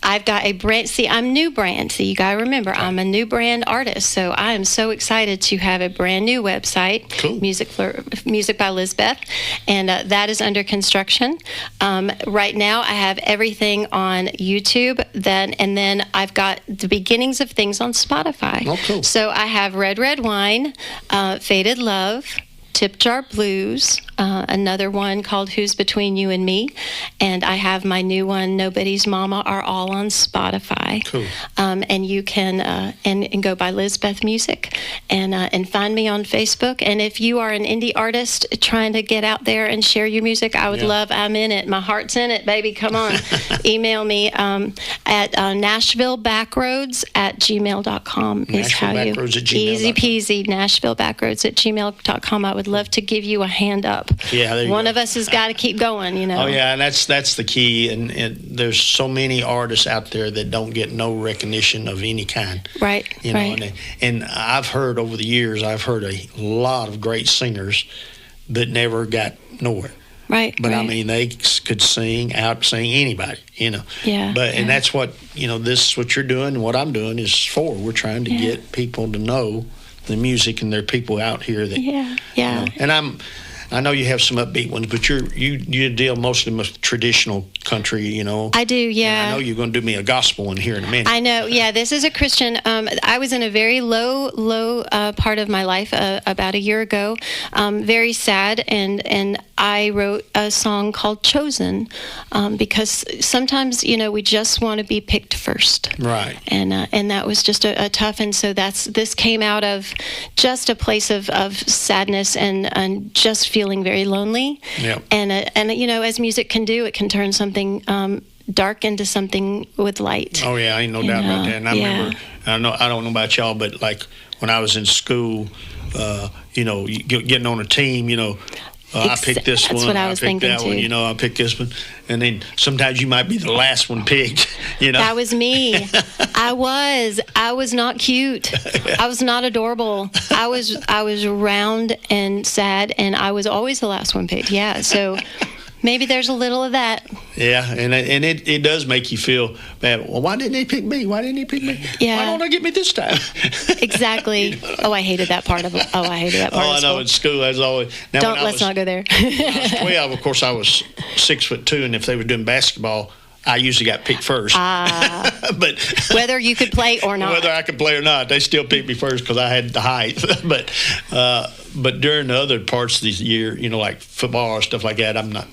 I've got a brand. See, I'm new brand. So you got to remember, I'm a new brand artist. So I am so excited to have a brand new website, cool. Music by Lizzy Beth, and that is under construction. Right now, I have everything on YouTube. And then I've got the beginnings of things on Spotify. Oh, cool. So I have Red Red Wine, Faded Love, Tip Jar Blues, another one called Who's Between You and Me, and I have my new one, Nobody's Mama, are all on Spotify. Cool. And you can and go by Lizzy Beth Music and find me on Facebook. And if you are an indie artist trying to get out there and share your music, I would love. I'm in it. My heart's in it, baby. Come on, email me at Nashville Backroads at gmail.com. Is how you easy peasy. Nashville Backroads at gmail.com. I would love to give you a hand up. Yeah, there you one go. of us has got to keep going, you know. Oh yeah, and that's the key. And there's so many artists out there that don't get no recognition of any kind. Right. You know, right. And I've heard over the years, I've heard a lot of great singers that never got nowhere. Right. But right. I mean, they could out-sing anybody, you know. Yeah. But and that's what this is what you're doing, and what I'm doing is for. We're trying to get people to know the music, and there are people out here that and I know you have some upbeat ones, but you deal mostly with traditional country, I do, yeah. And I know you're going to do me a gospel one here in a minute. I know, yeah. This is a Christian. I was in a very low part of my life about a year ago, very sad, and I wrote a song called "Chosen" because sometimes we just want to be picked first, right? And that was just a tough. And so this came out of just a place of sadness and just feeling very lonely. Yeah. And as music can do, it can turn something dark into something with light. Oh yeah, ain't no doubt about that. And I remember, I don't know about y'all, but like when I was in school, getting on a team, I picked this one. That's what I was thinking that too. One, I picked this one, and then sometimes you might be the last one picked. That was me. I was not cute. I was not adorable. I was round and sad, and I was always the last one picked. Yeah, so. Maybe there's a little of that. Yeah, and it does make you feel bad. Well, why didn't they pick me? Why didn't he pick me? Yeah. Why don't they get me this time? Exactly. Oh, I hated that part of it. Oh, I hated that part of school. Oh, I know. In school, I was always... Let's not go there. When I was 12, of course, I was 6'2", and if they were doing basketball, I usually got picked first. But whether you could play or not. Whether I could play or not, they still picked me first because I had the height. But during the other parts of the year, like football or stuff like that, I'm not...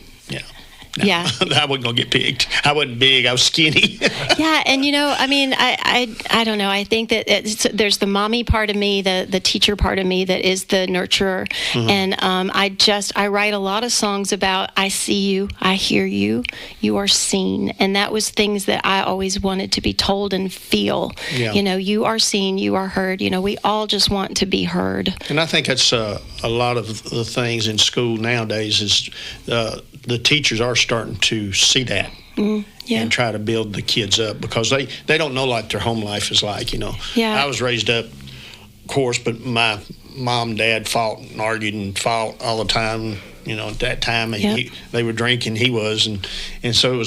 No, yeah, I wasn't gonna get picked. I wasn't big. I was skinny. Yeah, and I don't know. I think that there's the mommy part of me, the teacher part of me that is the nurturer, and I write a lot of songs about I see you, I hear you, you are seen, and that was things that I always wanted to be told and feel. Yeah. You are seen, you are heard. We all just want to be heard. And I think that's a lot of the things in school nowadays is the teachers are starting to see that and try to build the kids up because they don't know like their home life is like, Yeah. I was raised up, of course, but my mom and dad fought and argued and fought all the time, at that time. And they were drinking, he was, and so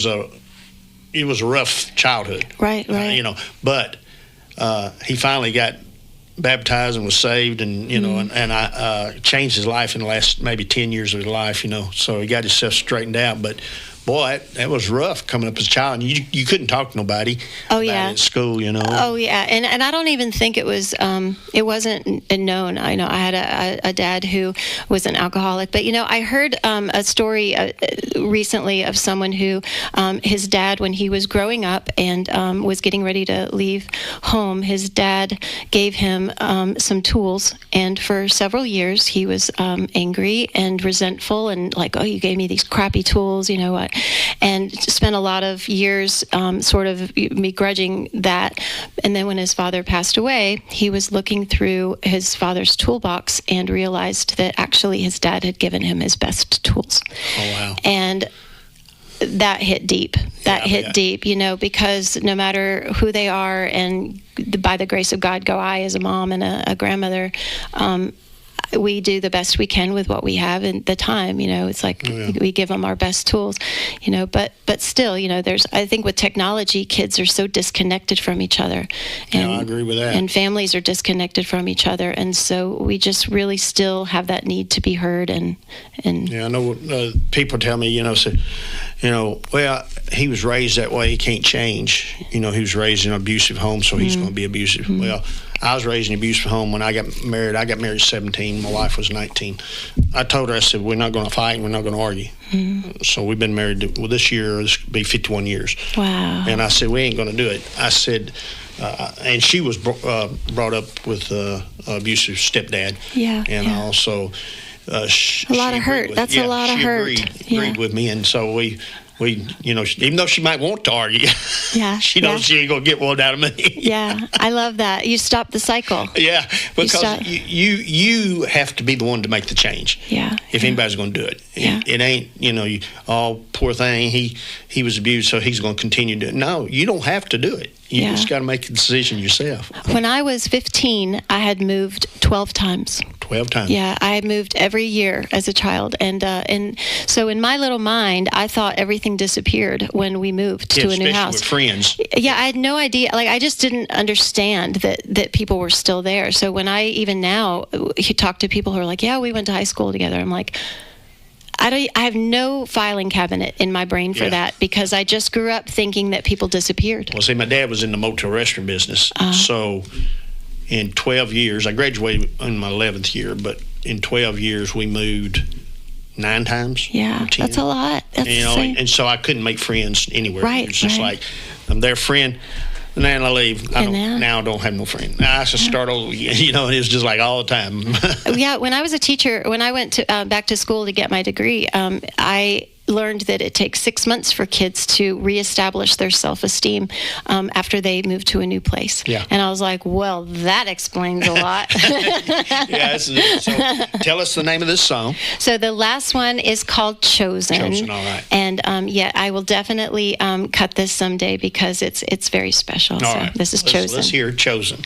it was a rough childhood. Right. But he finally got baptized and was saved, and and I changed his life in the last maybe 10 years of his life, so he got himself straightened out. But boy, that was rough coming up as a child. And you couldn't talk to nobody about it at school, you know. Oh, yeah. And I don't even think it wasn't known. I know I had a dad who was an alcoholic. But, you know, I heard a story recently of someone who his dad, when he was growing up and was getting ready to leave home, his dad gave him some tools. And for several years, he was angry and resentful and like, oh, you gave me these crappy tools, you know what? And spent a lot of years sort of begrudging that. And then when his father passed away, he was looking through his father's toolbox and realized that actually his dad had given him his best tools. Oh, wow. And that hit deep. That hit deep, you know, because no matter who they are, and by the grace of God, go I as a mom and a grandmother, we do the best we can with what we have in the time. You know, it's like we give them our best tools, you know, but still, you know, I think with technology, kids are so disconnected from each other. And, I agree with that. And families are disconnected from each other. And so we just really still have that need to be heard. And yeah, I know people tell me, you know, say, you know, well, he was raised that way, he can't change. You know, he was raised in an abusive home, so he's going to be abusive. Well, I was raised in an abusive home when I got married. I got married at 17. My wife was 19. I told her, I said, we're not going to fight and we're not going to argue. So we've been married, this year, this will be 51 years. Wow. And I said, we ain't going to do it. I said, and she was brought up with abusive stepdad. Yeah. And also... a lot of hurt. That's a lot of hurt. Agreed with me, and so we, you know, even though she might want to argue, she knows she ain't gonna get one out of me. Yeah, I love that. You stop the cycle. Yeah, because you have to be the one to make the change. Yeah. If anybody's gonna do it, it ain't, you know, poor thing. He was abused, so he's gonna continue to do it. No, you don't have to do it. You just got to make the decision yourself. When I was 15, I had moved 12 times. 12 times. Yeah, I had moved every year as a child, and so in my little mind, I thought everything disappeared when we moved to a new house. With friends. Yeah, I had no idea. Like, I just didn't understand that people were still there. So when I even now talk to people who are like, yeah, we went to high school together, I'm like, I have no filing cabinet in my brain for that, because I just grew up thinking that people disappeared. Well, see, my dad was in the motel restaurant business, so in 12 years, I graduated in my 11th year, but in 12 years we moved 9 times. Yeah, that's a lot. That's and so I couldn't make friends anywhere. Right, it was just like, I'm their friend. And then I leave. Now I don't have no friend. Now I should start over. You know, it was just like all the time. Yeah, when I was a teacher, when I went to back to school to get my degree, I learned that it takes 6 months for kids to reestablish their self-esteem after they move to a new place. Yeah. And I was like, well, that explains a lot. Yeah. So tell us the name of this song. So the last one is called Chosen. Chosen, all right. And I will definitely cut this someday because it's very special. All so right. This is Chosen. Let's hear Chosen.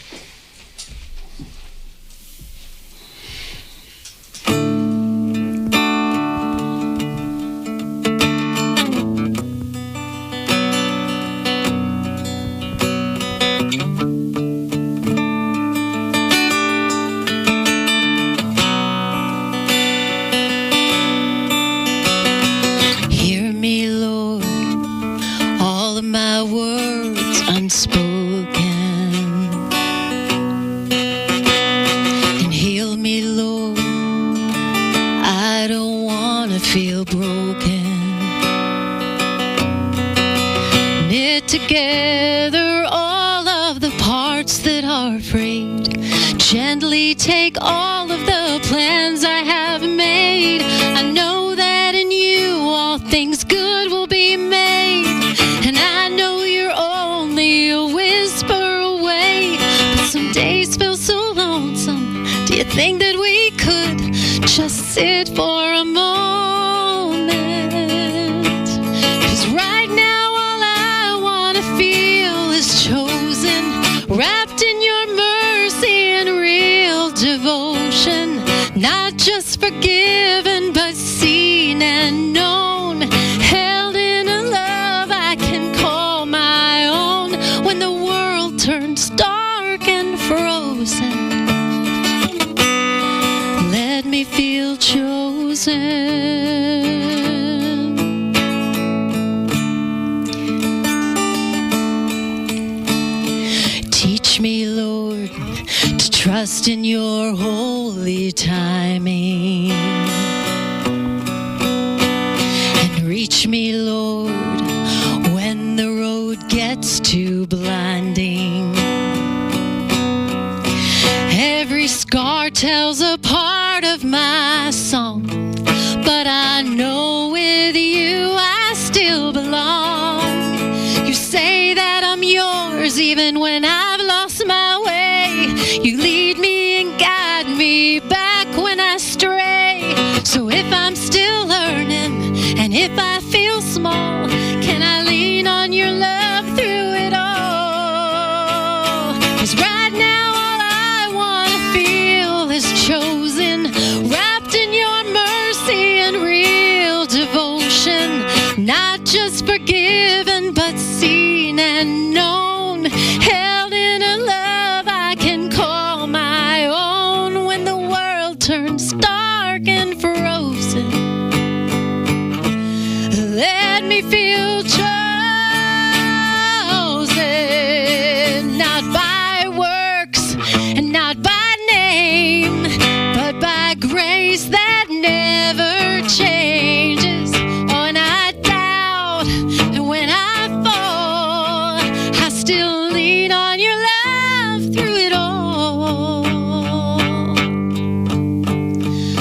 Together all of the parts that are frayed. Gently take all of the plans I have made. I know that in you all things good will be made. And I know you're only a whisper away. But some days feel so lonesome. Do you think that we could just sit for a moment? 'Cause right now chosen, wrapped in your mercy and real devotion, not just forgiven but seen and known, held in a love I can call my own. When the world turns dark and frozen, let me feel chosen. trust in your holy timing. And reach me, Lord, when the road gets too blinding. Every scar tells a part of my song, but I know with you I still belong. You say that I'm yours even when I've lost my way. You lead me and guide me back when I stray. So if I'm still learning and if I feel small, can I lean on your love through it all? 'Cause right now all I want to feel is chosen, wrapped in your mercy and real devotion. Not just forgiven, but seen and known, held in a love I can call my own. When the world turns dark and frozen, let me feel chosen, not by works and not by name, but by grace that never changes. When I doubt and when I fall, I still lean on your love through it all.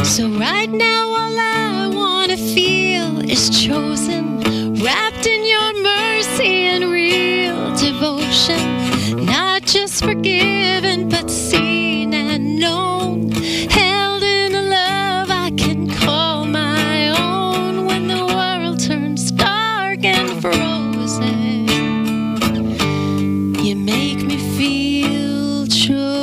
So right now all I want to feel is chosen, wrapped in your mercy and real devotion. Not just forgiven, but seen and known, held in a love I can call my own. When the world turns dark and frozen, you make me feel chosen.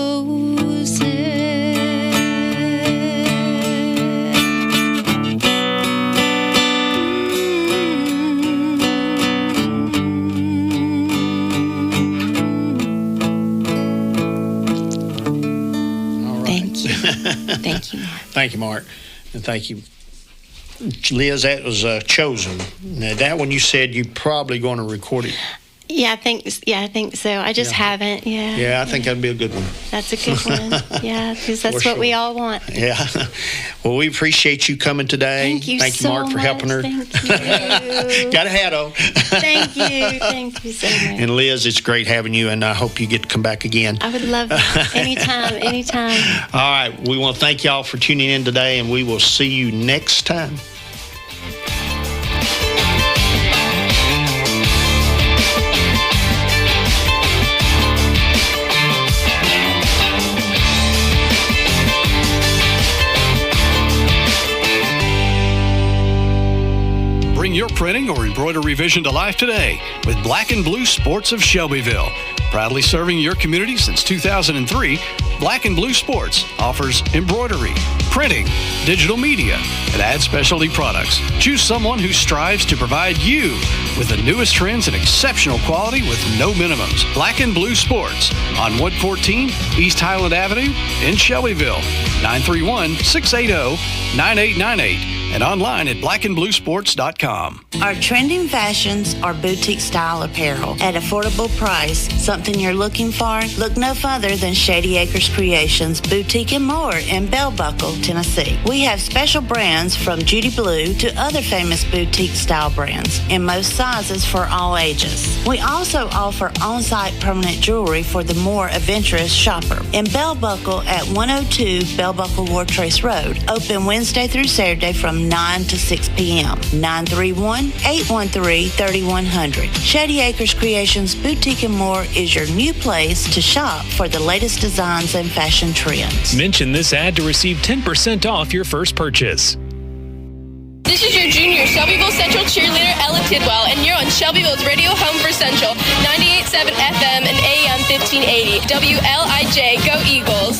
Thank you. Thank you, Mark. Thank you, Mark. And thank you, Liz. That was Chosen. Now, that one you said you're probably going to record it. Yeah, I think so. I just haven't. Yeah. Yeah, I think that'd be a good one. That's a good one. Yeah, because that's For what we sure. all want. Yeah. Well, we appreciate you coming today. Thank you Thank you, so Mark, for much. helping her. Thank you. Got a hat on. Thank you. Thank you so much. And Liz, it's great having you, and I hope you get to come back again. I would love that. Anytime. All right. We want to thank y'all for tuning in today, and we will see you next time. Bring your printing or embroidery vision to life today with Black and Blue Sports of Shelbyville. Proudly serving your community since 2003, Black and Blue Sports offers embroidery, printing, digital media, and ad specialty products. Choose someone who strives to provide you with the newest trends and exceptional quality with no minimums. Black and Blue Sports on 114 East Highland Avenue in Shelbyville. 931-680-9898 and online at blackandbluesports.com. Our trending fashions are boutique style apparel at affordable price. Something you're looking for? Look no further than Shady Acres Creations Boutique and More in Bell Buckle, Tennessee. We have special brands from Judy Blue to other famous boutique style brands in most sizes for all ages. We also offer on-site permanent jewelry for the more adventurous shopper. In Bell Buckle at 102 Bell Buckle Wartrace Road. Open Wednesday through Saturday from 9 to 6 p.m. 931-813-3100. Shady Acres Creations Boutique and More is your new place to shop for the latest designs and fashion trends. Mention this ad to receive 10% off your first purchase. This is your junior Shelbyville Central cheerleader, Ella Tidwell, and you're on Shelbyville's radio home for Central, 98.7 FM and AM 1580. WLIJ, go Eagles.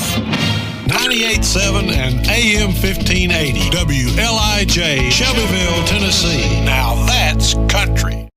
98.7 and AM 1580. WLIJ, Shelbyville, Tennessee. Now that's country.